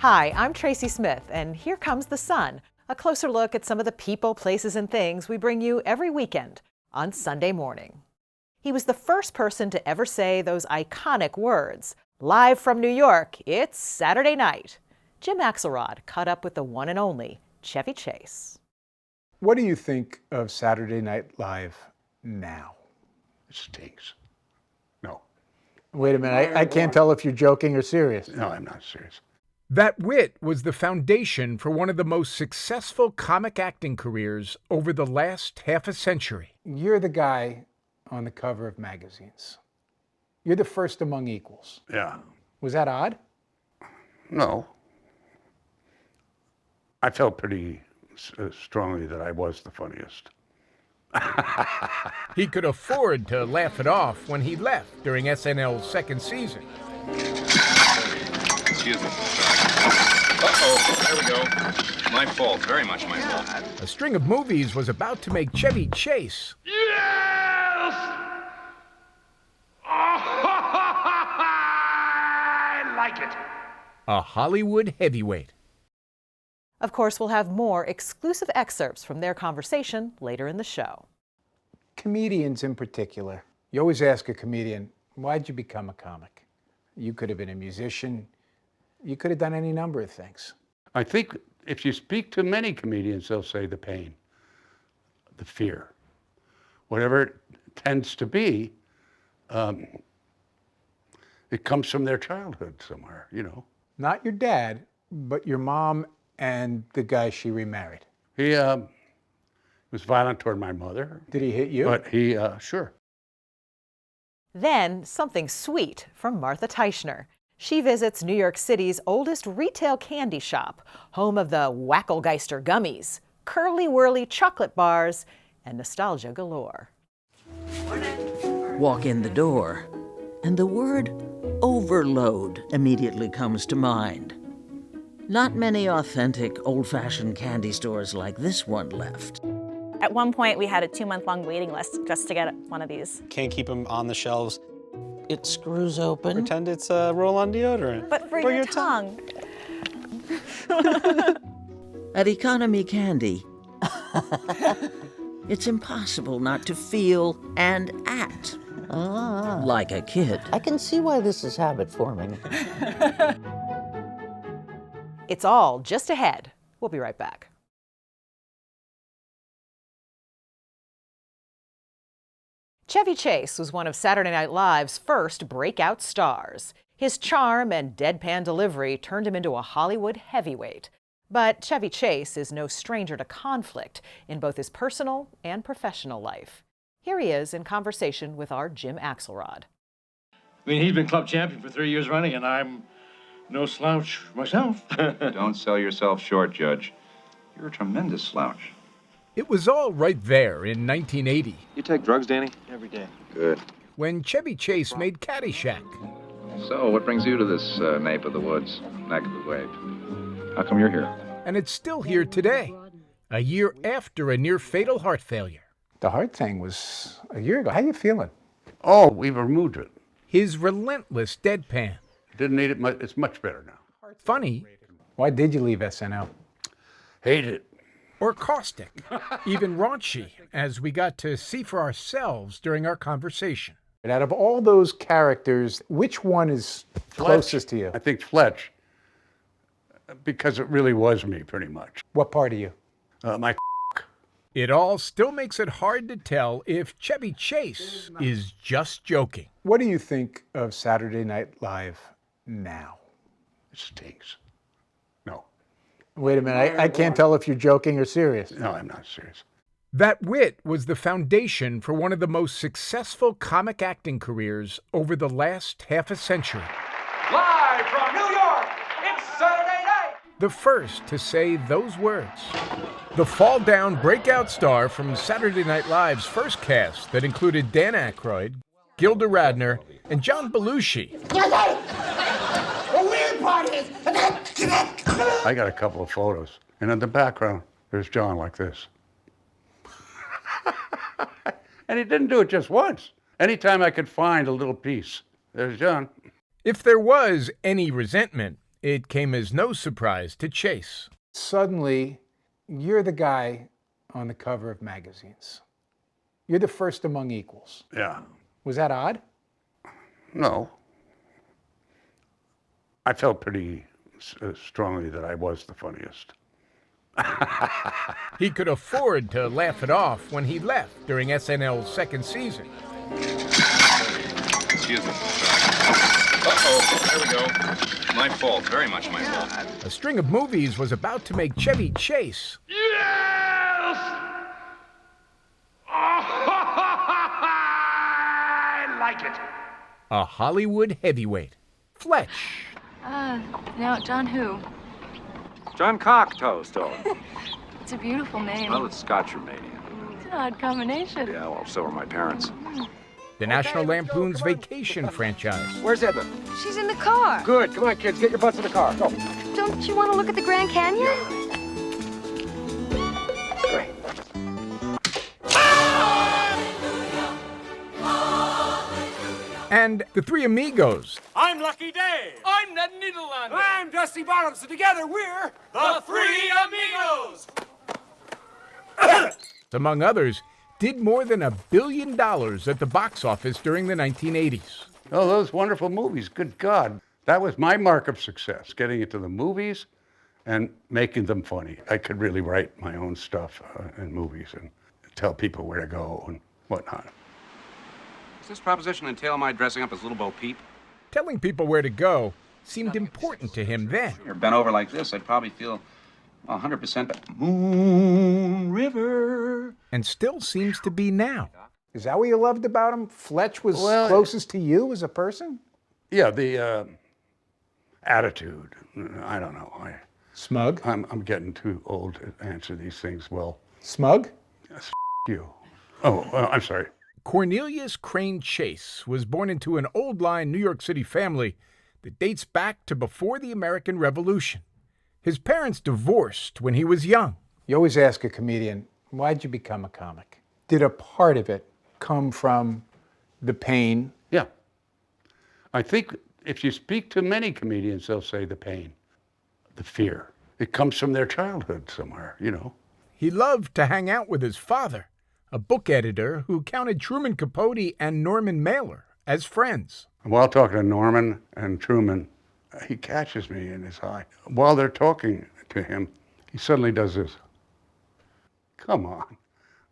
Hi, I'm Tracy Smith, and here comes the sun, a closer look at some of the people, places, and things we bring you every weekend on Sunday morning. He was the first person to ever say those iconic words. Live from New York, it's Saturday night. Jim Axelrod caught up with the one and only Chevy Chase. What do you think of Saturday Night Live now? It stinks. No. Wait a minute, I can't tell if you're joking or serious. No, I'm not serious. That wit was the foundation for one of the most successful comic acting careers over the last half a century. You're the guy on the cover of magazines. You're the first among equals. Yeah. Was that odd? No. I felt pretty strongly that I was the funniest. He could afford to laugh it off when he left during SNL's second season. Excuse me. Uh-oh, there we go. My fault, very much my fault. A string of movies was about to make Chevy Chase Yes! I like it. a Hollywood heavyweight. Of course, we'll have more exclusive excerpts from their conversation later in the show. Comedians in particular. You always ask a comedian, why'd you become a comic? You could have been a musician. You could have done any number of things. I think if you speak to many comedians, they'll say the pain, the fear, whatever it tends to be, it comes from their childhood somewhere, you know. Not your dad, but your mom and the guy she remarried. He was violent toward my mother. Did he hit you? But he, sure. Then, something sweet from Martha Teichner. She visits New York City's oldest retail candy shop, home of the Wackelgeister gummies, curly-whirly chocolate bars, and nostalgia galore. Walk in the door, and the word overload immediately comes to mind. Not many authentic, old-fashioned candy stores like this one left. At one point, we had a 2-month-long waiting list just to get one of these. Can't keep them on the shelves. It screws open. Pretend it's a roll-on deodorant. But for your tongue. At Economy Candy, it's impossible not to feel and act like a kid. I can see why this is habit forming. It's all just ahead. We'll be right back. Chevy Chase was one of Saturday Night Live's first breakout stars. His charm and deadpan delivery turned him into a Hollywood heavyweight. But Chevy Chase is no stranger to conflict in both his personal and professional life. Here he is in conversation with our Jim Axelrod. I mean, he's been club champion for 3 years running, and I'm no slouch myself. Don't sell yourself short, Judge. You're a tremendous slouch. It was all right there in 1980. You take drugs, Danny? Every day. Good. When Chevy Chase made Caddyshack. So, what brings you to this nape of the woods, neck of the wave? How come you're here? And it's still here today, a year after a near-fatal heart failure. The heart thing was a year ago. How you feeling? Oh, we've removed it. His relentless deadpan. Didn't need it much. It's much better now. Funny. Why did you leave SNL? Hate it. Or caustic, even raunchy, as we got to see for ourselves during our conversation. And out of all those characters, which one is closest to you? I think Fletch, because it really was me, pretty much. What part of you? My It all still makes it hard to tell if Chevy Chase is just joking. What do you think of Saturday Night Live now? It stinks. No. Wait a minute, I can't tell if you're joking or serious. No, I'm not serious. That wit was the foundation for one of the most successful comic acting careers over the last half a century. Live from New York, it's Saturday night! The first to say those words. The fall-down breakout star from Saturday Night Live's first cast that included Dan Aykroyd, Gilda Radner, and John Belushi. The weird part is... I got a couple of photos, and in the background, there's John like this. And he didn't do it just once. Anytime I could find a little piece, there's John. If there was any resentment, it came as no surprise to Chase. Suddenly, you're the guy on the cover of magazines. You're the first among equals. Yeah. Was that odd? No. I felt pretty strongly that I was the funniest. He could afford to laugh it off when he left during SNL's second season. Excuse me. Uh-oh, there we go. My fault, very much my fault. A string of movies was about to make Chevy Chase Yes! I like it. a Hollywood heavyweight. Fletch. Now, John who? John Cocktoe, Stone. It's a beautiful name. Well, it's Scotch Romanian. It's an odd combination. Yeah, well, so are my parents. The National Lampoon's Vacation franchise. Where's Edna? She's in the car. Good. Come on, kids. Get your butts in the car. Go. Don't you want to look at the Grand Canyon? Great. And the Three Amigos. I'm Lucky Day. I'm Ned Niederlander. I'm Dusty Bottoms. And together we're the Three Amigos. Among others, did more than $1 billion at the box office during the 1980s. Oh, those wonderful movies. Good God. That was my mark of success, getting into the movies and making them funny. I could really write my own stuff in movies and tell people where to go and whatnot. Does this proposition entail my dressing up as Little Bo Peep? Telling people where to go seemed important to him then. If you're bent over like this, I'd probably feel 100% Moon River. And still seems to be now. Is that what you loved about him? Fletch was closest to you as a person? Yeah, the attitude. I don't know. Smug? I'm getting too old to answer these things well. Smug? Yes, you. Oh, I'm sorry. Cornelius Crane Chase was born into an old-line New York City family that dates back to before the American Revolution. His parents divorced when he was young. You always ask a comedian, why'd you become a comic? Did a part of it come from the pain? Yeah. I think if you speak to many comedians, they'll say the pain, the fear. It comes from their childhood somewhere, you know. He loved to hang out with his father, a book editor who counted Truman Capote and Norman Mailer as friends. While talking to Norman and Truman, he catches me in his eye. While they're talking to him, he suddenly does this. Come on.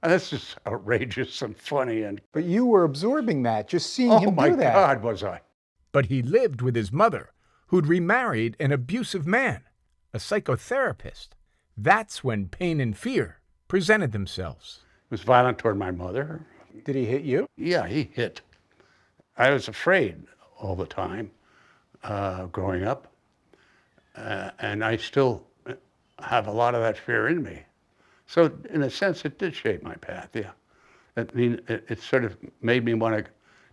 That's just outrageous and funny. But you were absorbing that, just seeing him do that. Oh, my God, was I. But he lived with his mother, who'd remarried an abusive man, a psychotherapist. That's when pain and fear presented themselves. He was violent toward my mother. Did he hit you? Yeah, he hit. I was afraid all the time growing up. And I still have a lot of that fear in me. So in a sense, it did shape my path, yeah. I mean, it sort of made me want to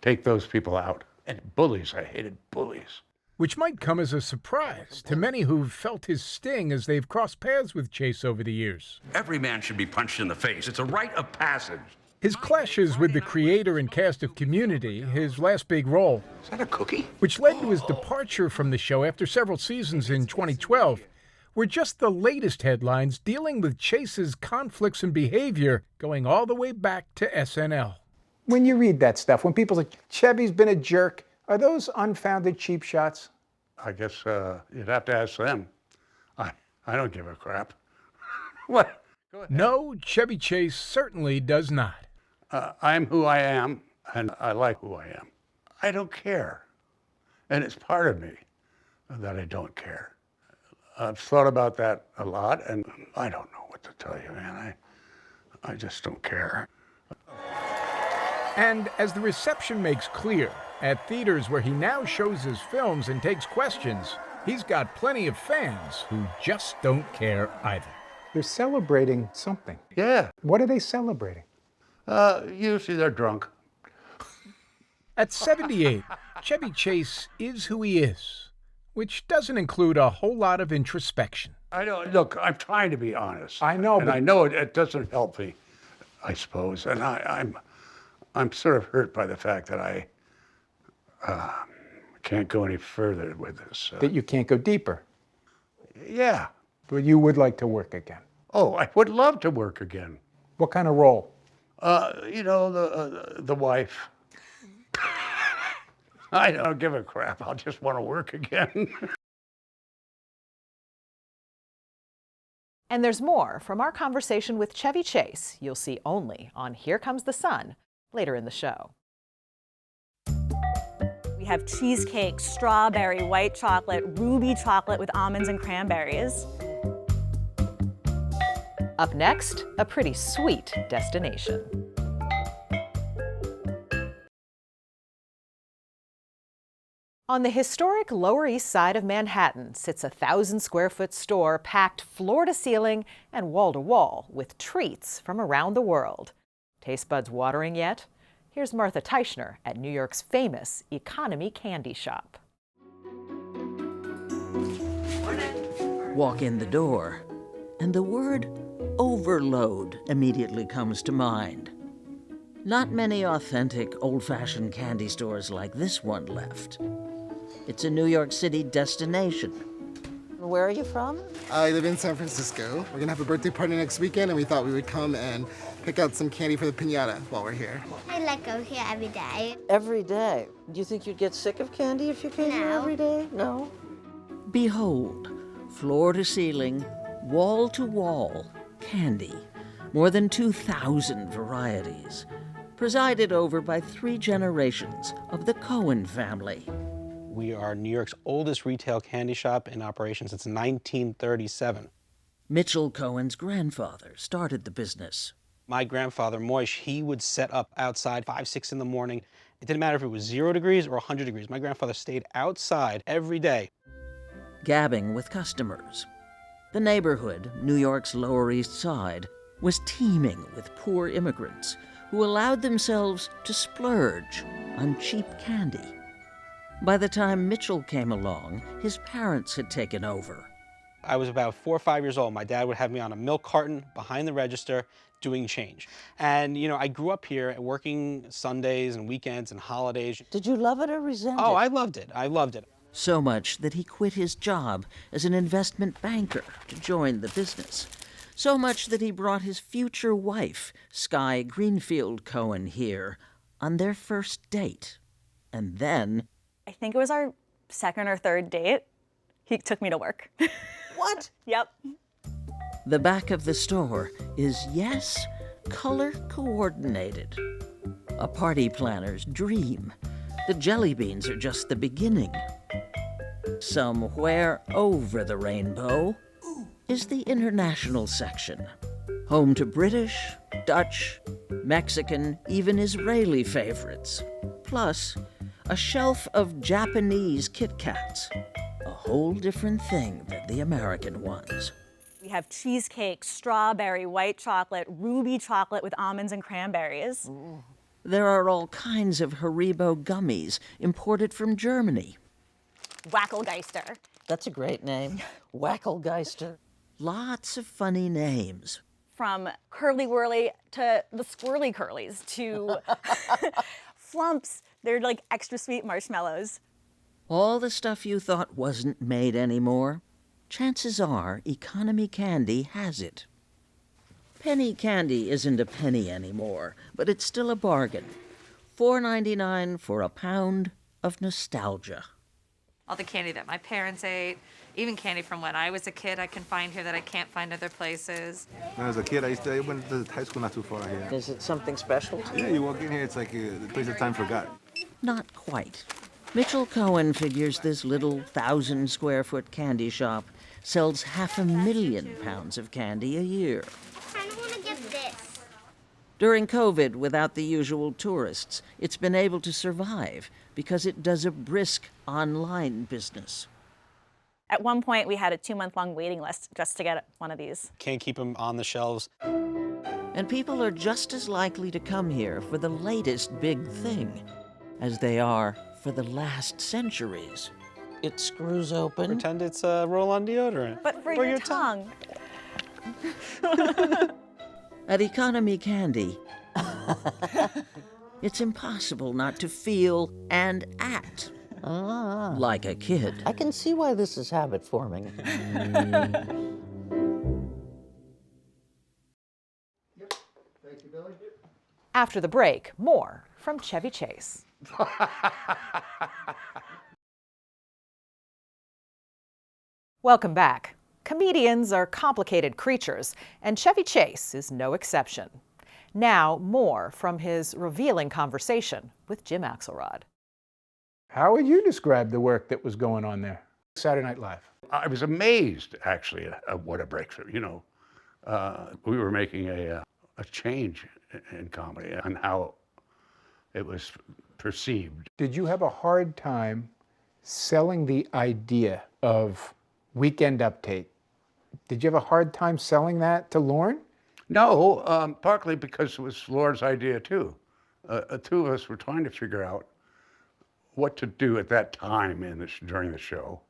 take those people out. And bullies, I hated bullies. Which might come as a surprise to many who've felt his sting as they've crossed paths with Chase over the years. Every man should be punched in the face. It's a rite of passage. His clashes with the creator and cast of Community, his last big role, Is that a cookie? which led to his departure from the show after several seasons in 2012, were just the latest headlines dealing with Chase's conflicts and behavior going all the way back to SNL. When you read that stuff, when people say, Chevy's been a jerk, are those unfounded cheap shots? I guess you'd have to ask them. I don't give a crap. What? Go ahead. No, Chevy Chase certainly does not. I'm who I am, and I like who I am. I don't care. And it's part of me that I don't care. I've thought about that a lot, and I don't know what to tell you, man. I just don't care. And as the reception makes clear, at theaters where he now shows his films and takes questions, he's got plenty of fans who just don't care either. They're celebrating something. Yeah. What are they celebrating? Usually they're drunk. At 78, Chevy Chase is who he is, which doesn't include a whole lot of introspection. I don't, look, I'm trying to be honest. I know, and but I know it doesn't help me, I suppose. And I'm sort of hurt by the fact that I can't go any further with this. That you can't go deeper. Yeah. But you would like to work again. Oh, I would love to work again. What kind of role? The wife. I don't give a crap. I'll just want to work again. And there's more from our conversation with Chevy Chase you'll see only on Here Comes the Sun later in the show. We have cheesecake, strawberry, white chocolate, ruby chocolate with almonds and cranberries. Up next, a pretty sweet destination. On the historic Lower East Side of Manhattan sits a 1,000-square-foot store packed floor to ceiling and wall to wall with treats from around the world. Taste buds watering yet? Here's Martha Teichner at New York's famous economy candy shop. Walk in the door, and the word overload immediately comes to mind. Not many authentic, old-fashioned candy stores like this one left. It's a New York City destination. Where are you from? I live in San Francisco. We're gonna have a birthday party next weekend, and we thought we would come and pick out some candy for the piñata while we're here. I like go here every day. Every day. Do you think you'd get sick of candy if you came here every day? No? Behold, floor to ceiling, wall to wall, candy. More than 2,000 varieties. Presided over by 3 generations of the Cohen family. We are New York's oldest retail candy shop in operation since 1937. Mitchell Cohen's grandfather started the business. My grandfather, Moish, he would set up outside 5, 6 in the morning. It didn't matter if it was 0 degrees or 100 degrees. My grandfather stayed outside every day. Gabbing with customers. The neighborhood, New York's Lower East Side, was teeming with poor immigrants who allowed themselves to splurge on cheap candy. By the time Mitchell came along, his parents had taken over. I was about 4 or 5 years old. My dad would have me on a milk carton behind the register doing change. And, you know, I grew up here working Sundays and weekends and holidays. Did you love it or resent it? Oh, I loved it. I loved it. So much that he quit his job as an investment banker to join the business. So much that he brought his future wife, Sky Greenfield Cohen, here on their first date. And then... I think it was our 2nd or 3rd date. He took me to work. What? Yep. The back of the store is, yes, color coordinated. A party planner's dream. The jelly beans are just the beginning. Somewhere over the rainbow is the international section. Home to British, Dutch, Mexican, even Israeli favorites. Plus, a shelf of Japanese Kit Kats. A whole different thing than the American ones. We have cheesecake, strawberry, white chocolate, ruby chocolate with almonds and cranberries. Ooh. There are all kinds of Haribo gummies imported from Germany. Wackelgeister. That's a great name. Wackelgeister. Lots of funny names. From Curly Whirly to the Squirrely Curlies to Flumps. They're like extra sweet marshmallows. All the stuff you thought wasn't made anymore, chances are economy candy has it. Penny candy isn't a penny anymore, but it's still a bargain. $4.99 for a pound of nostalgia. All the candy that my parents ate, even candy from when I was a kid I can find here that I can't find other places. When I was a kid, I went to high school not too far here. Is it something special to you? Yeah, you walk in here, it's like the place that time forgot. Not quite. Mitchell Cohen figures this little 1,000-square-foot candy shop sells 500,000 pounds of candy a year. I don't want to get this. During COVID, without the usual tourists, it's been able to survive because it does a brisk online business. At one point, we had a 2-month-long waiting list just to get one of these. Can't keep them on the shelves. And people are just as likely to come here for the latest big thing as they are for the last centuries. It screws open. Pretend it's a roll-on deodorant. But for your tongue. At Economy Candy, it's impossible not to feel and act Ah. Like a kid. I can see why this is habit forming. After the break, more from Chevy Chase. Welcome back. Comedians are complicated creatures, and Chevy Chase is no exception. Now, more from his revealing conversation with Jim Axelrod. How would you describe the work that was going on there? Saturday Night Live. I was amazed, actually, at what a breakthrough. You know, we were making a change in comedy and how it was perceived. Did you have a hard time selling the idea of Weekend Update? Did you have a hard time selling that to Lorne? No, partly because it was Lorne's idea too. Two of us were trying to figure out what to do at that time during the show,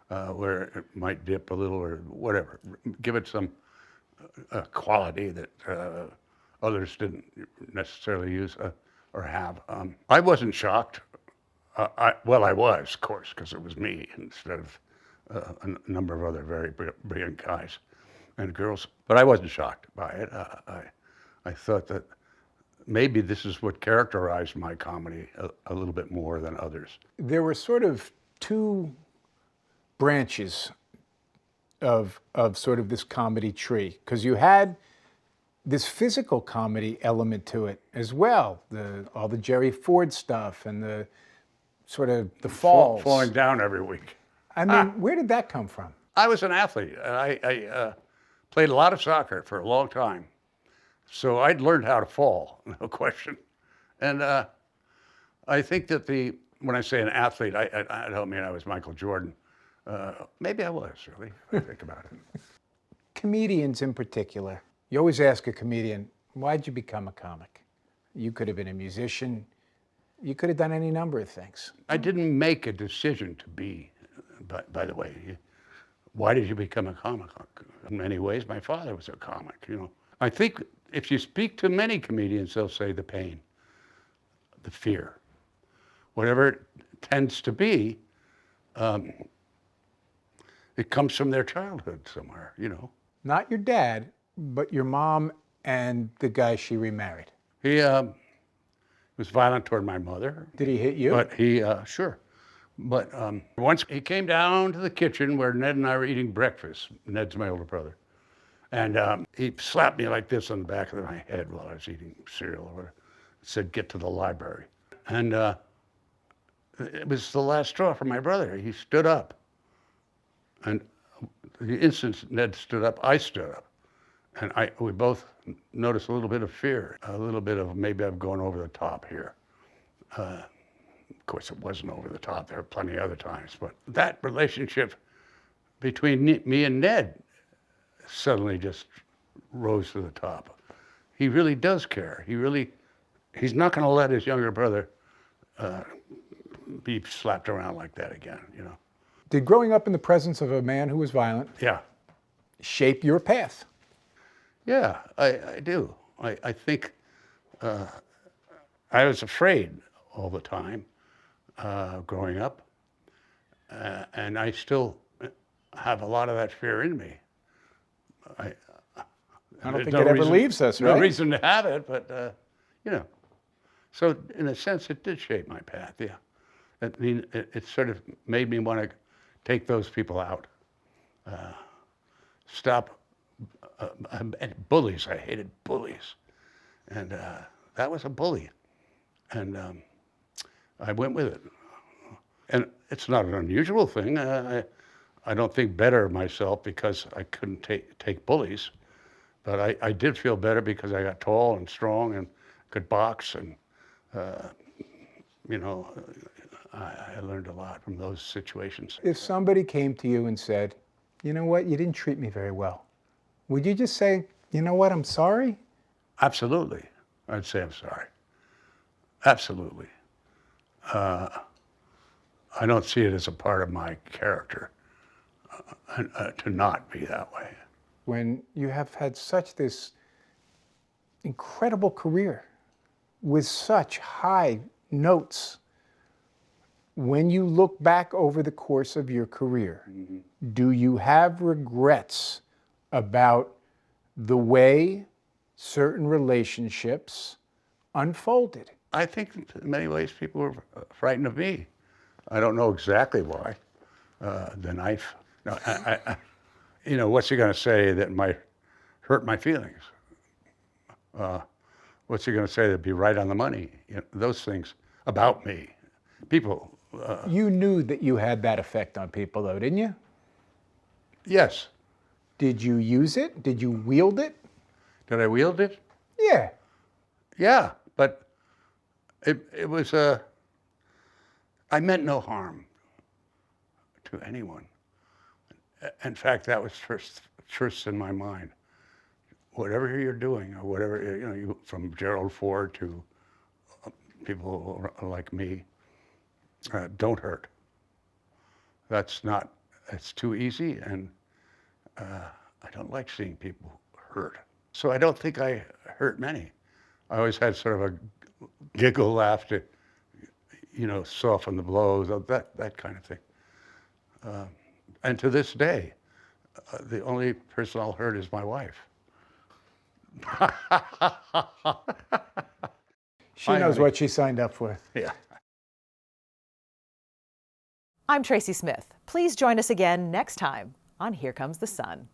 where it might dip a little or whatever, give it some quality that others didn't necessarily use or have. I wasn't shocked. I was, of course, because it was me instead of a number of other very brilliant guys and girls. But I wasn't shocked by it. I thought that maybe this is what characterized my comedy a little bit more than others. There were sort of two branches of sort of this comedy tree, because you had this physical comedy element to it as well, all the Jerry Ford stuff and the sort of the falls. Falling down every week. I mean, where did that come from? I was an athlete. I played a lot of soccer for a long time. So I'd learned how to fall, no question. And I think that when I say an athlete, I don't mean I was Michael Jordan. Maybe I was, really, if I think about it. Comedians in particular. You always ask a comedian, why'd you become a comic? You could have been a musician. You could have done any number of things. I didn't make a decision to be, by the way. Why did you become a comic? In many ways, my father was a comic, you know. I think if you speak to many comedians, they'll say the pain, the fear, whatever it tends to be, it comes from their childhood somewhere, you know. Not your dad, but your mom and the guy she remarried. He was violent toward my mother. Did he hit you? But he, sure. But once he came down to the kitchen where Ned and I were eating breakfast. Ned's my older brother. And he slapped me like this on the back of my head while I was eating cereal or whatever. Said, get to the library. And it was the last straw for my brother. He stood up. And the instant Ned stood up, I stood up. And we both noticed a little bit of fear, a little bit of maybe I'm going over the top here. Of course, it wasn't over the top. There were plenty of other times. But that relationship between me and Ned suddenly just rose to the top. He really does care. He's not going to let his younger brother be slapped around like that again, you know. Did growing up in the presence of a man who was violent shape your path? Yeah, I do. I think I was afraid all the time growing up, and I still have a lot of that fear in me. I don't think it ever leaves us, right? No reason to have it, but, you know. So in a sense, it did shape my path, yeah. I mean, it sort of made me want to take those people out. Stop bullies. I hated bullies. And that was a bully. And I went with it. And it's not an unusual thing. I don't think better of myself because I couldn't take bullies. But I did feel better because I got tall and strong and could box. And, you know, I learned a lot from those situations. If somebody came to you and said, you know what, you didn't treat me very well, would you just say, you know what, I'm sorry? Absolutely. I'd say I'm sorry. Absolutely. I don't see it as a part of my character to not be that way. When you have had such this incredible career with such high notes, When you look back over the course of your career, do you have regrets about the way certain relationships unfolded? I think in many ways people were frightened of me. I don't know exactly why. The knife. No, you know, what's he going to say that might hurt my feelings? What's he going to say that'd be right on the money? You know, those things about me. People. You knew that you had that effect on people, though, didn't you? Yes. Did you use it? Did you wield it? Did I wield it? Yeah. Yeah, but it was I meant no harm to anyone. In fact, that was first in my mind. Whatever you're doing, or whatever, you know, from Gerald Ford to people like me, don't hurt. It's too easy, and I don't like seeing people hurt. So I don't think I hurt many. I always had sort of a giggle laugh to, you know, soften the blows, that kind of thing. And to this day, the only person I'll hurt is my wife. She knows what she signed up for. Yeah. I'm Tracy Smith. Please join us again next time on Here Comes the Sun.